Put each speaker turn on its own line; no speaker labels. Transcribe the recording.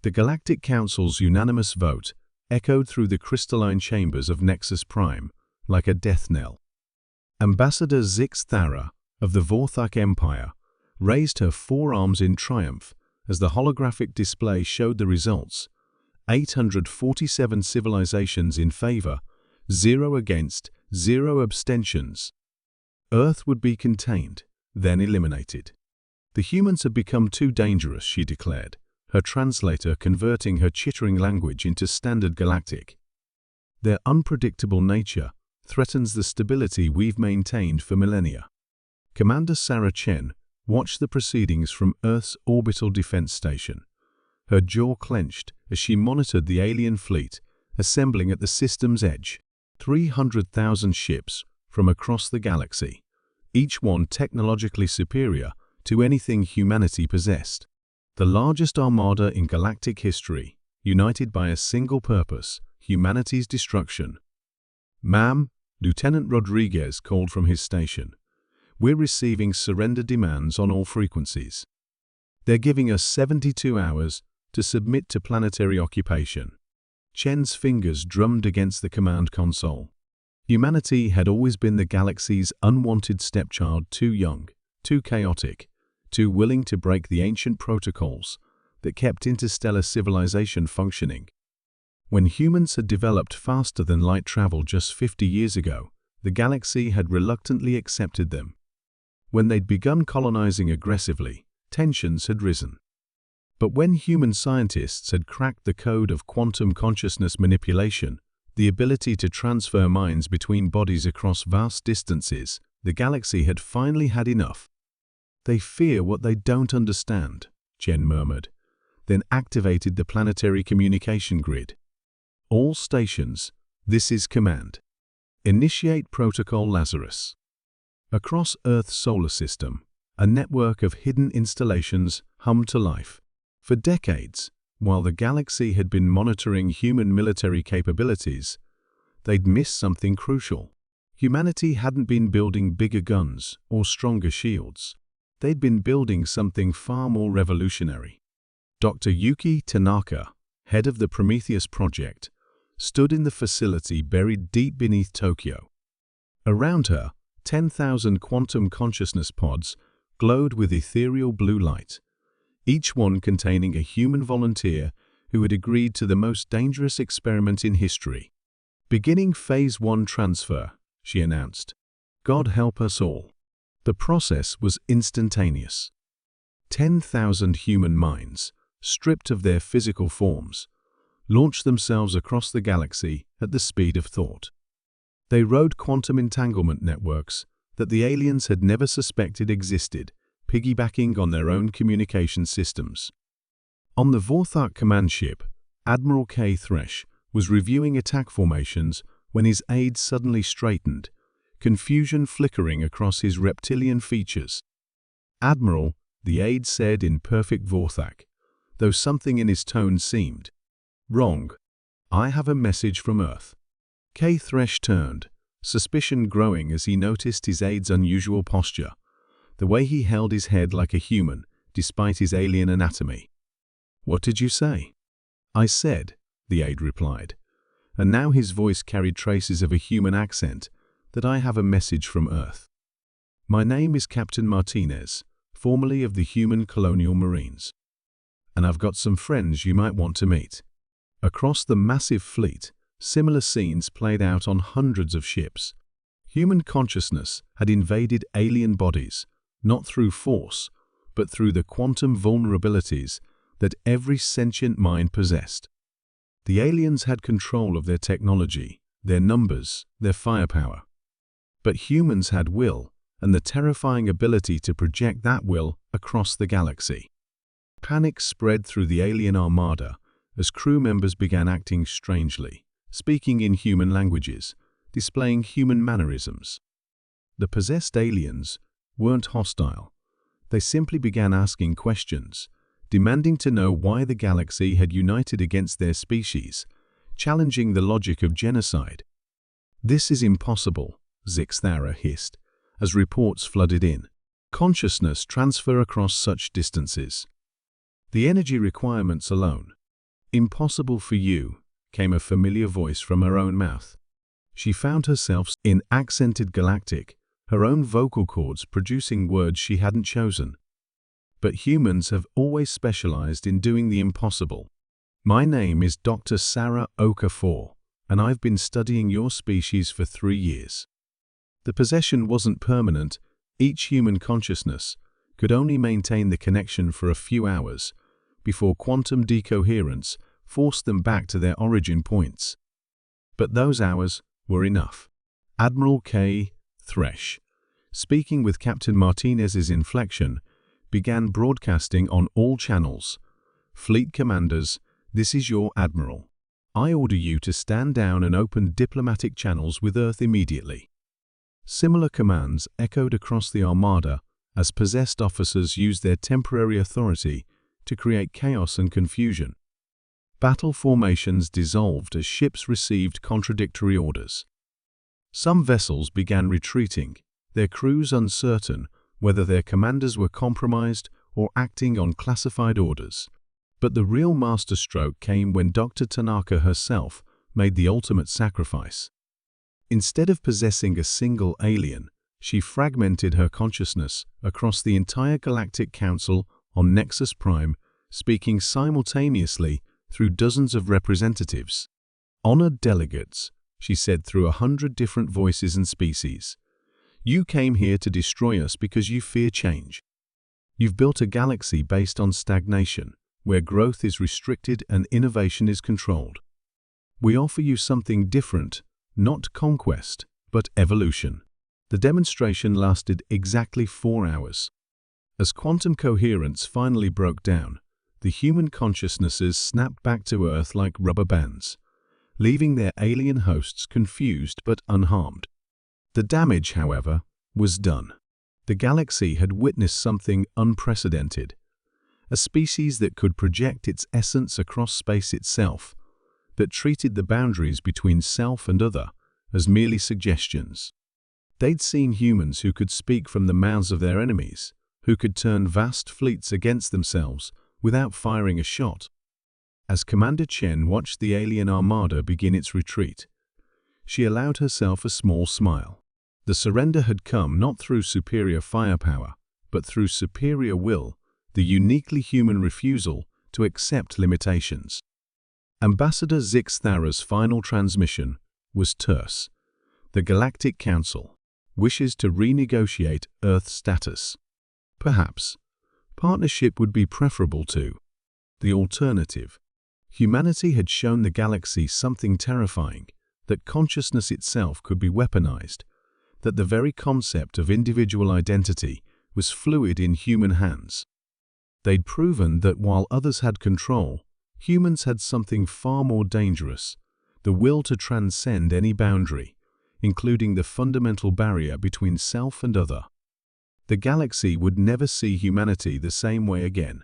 The Galactic Council's unanimous vote echoed through the crystalline chambers of Nexus Prime like a death knell. Ambassador Zix Thara of the Vorthak Empire raised her forearms in triumph as the holographic display showed the results: 847 civilizations in favor, 0 against, 0 abstentions. Earth would be contained, then eliminated. The humans had become too dangerous, she declared, her translator converting her chittering language into standard galactic. Their unpredictable nature threatens the stability we've maintained for millennia. Commander Sarah Chen watched the proceedings from Earth's orbital defense station, her jaw clenched as she monitored the alien fleet assembling at the system's edge. 300,000 ships from across the galaxy, each one technologically superior to anything humanity possessed. The largest armada in galactic history, united by a single purpose: humanity's destruction. "Ma'am," Lieutenant Rodriguez called from his station, "we're receiving surrender demands on all frequencies. They're giving us 72 hours to submit to planetary occupation." Chen's fingers drummed against the command console. Humanity had always been the galaxy's unwanted stepchild, too young, too chaotic, too willing to break the ancient protocols that kept interstellar civilization functioning. When humans had developed faster than light travel just 50 years ago, the galaxy had reluctantly accepted them. When they'd begun colonizing aggressively, tensions had risen. But when human scientists had cracked the code of quantum consciousness manipulation, the ability to transfer minds between bodies across vast distances, the galaxy had finally had enough. "They fear what they don't understand," Chen murmured, then activated the planetary communication grid. "All stations, this is command. Initiate Protocol Lazarus." Across Earth's solar system, a network of hidden installations hummed to life. For decades, while the galaxy had been monitoring human military capabilities, they'd missed something crucial. Humanity hadn't been building bigger guns or stronger shields. They'd been building something far more revolutionary. Dr. Yuki Tanaka, head of the Prometheus project, stood in the facility buried deep beneath Tokyo. Around her, 10,000 quantum consciousness pods glowed with ethereal blue light, each one containing a human volunteer who had agreed to the most dangerous experiment in history. "Beginning Phase 1 transfer," she announced. "God help us all." The process was instantaneous. 10,000 human minds, stripped of their physical forms, launched themselves across the galaxy at the speed of thought. They rode quantum entanglement networks that the aliens had never suspected existed, piggybacking on their own communication systems. On the Vorthak command ship, Admiral K. Thresh was reviewing attack formations when his aide suddenly straightened, confusion flickering across his reptilian features. "Admiral," the aide said in perfect Vorthak, though something in his tone seemed wrong. "I have a message from Earth." K. Thresh turned, suspicion growing as he noticed his aide's unusual posture, the way he held his head like a human, despite his alien anatomy. "What did you say?" "I said," the aide replied, and now his voice carried traces of a human accent, "that I have a message from Earth. My name is Captain Martinez, formerly of the Human Colonial Marines. And I've got some friends you might want to meet." Across the massive fleet, similar scenes played out on hundreds of ships. Human consciousness had invaded alien bodies, not through force, but through the quantum vulnerabilities that every sentient mind possessed. The aliens had control of their technology, their numbers, their firepower. But humans had will, and the terrifying ability to project that will across the galaxy. Panic spread through the alien armada as crew members began acting strangely, speaking in human languages, displaying human mannerisms. The possessed aliens weren't hostile. They simply began asking questions, demanding to know why the galaxy had united against their species, challenging the logic of genocide. "This is impossible," Zix Thara hissed, as reports flooded in. "Consciousness transfer across such distances. The energy requirements alone, "Impossible for you," came a familiar voice from her own mouth. She found herself in accented galactic, her own vocal cords producing words she hadn't chosen. But humans have always specialized in doing the impossible. "My name is Dr. Sarah Okafor, and I've been studying your species for 3 years." The possession wasn't permanent. Each human consciousness could only maintain the connection for a few hours before quantum decoherence forced them back to their origin points. But those hours were enough. Admiral K. Thresh, speaking with Captain Martinez's inflection, began broadcasting on all channels. "Fleet commanders, this is your admiral. I order you to stand down and open diplomatic channels with Earth immediately." Similar commands echoed across the Armada as possessed officers used their temporary authority to create chaos and confusion. Battle formations dissolved as ships received contradictory orders. Some vessels began retreating, their crews uncertain whether their commanders were compromised or acting on classified orders. But the real masterstroke came when Dr. Tanaka herself made the ultimate sacrifice. Instead of possessing a single alien, she fragmented her consciousness across the entire Galactic Council on Nexus Prime, speaking simultaneously through dozens of representatives. "Honored delegates," she said through 100 different voices and species. "You came here to destroy us because you fear change. You've built a galaxy based on stagnation, where growth is restricted and innovation is controlled. We offer you something different, not conquest, but evolution." The demonstration lasted exactly 4 hours. As quantum coherence finally broke down, the human consciousnesses snapped back to Earth like rubber bands, leaving their alien hosts confused but unharmed. The damage, however, was done. The galaxy had witnessed something unprecedented. A species that could project its essence across space itself, that treated the boundaries between self and other as merely suggestions. They'd seen humans who could speak from the mouths of their enemies, who could turn vast fleets against themselves without firing a shot. As Commander Chen watched the alien armada begin its retreat, she allowed herself a small smile. The surrender had come not through superior firepower, but through superior will, the uniquely human refusal to accept limitations. Ambassador Zix Thara's final transmission was terse. The Galactic Council wishes to renegotiate Earth status. Perhaps partnership would be preferable to the alternative. Humanity had shown the galaxy something terrifying, that consciousness itself could be weaponized, that the very concept of individual identity was fluid in human hands. They'd proven that while others had control, humans had something far more dangerous, the will to transcend any boundary, including the fundamental barrier between self and other. The galaxy would never see humanity the same way again.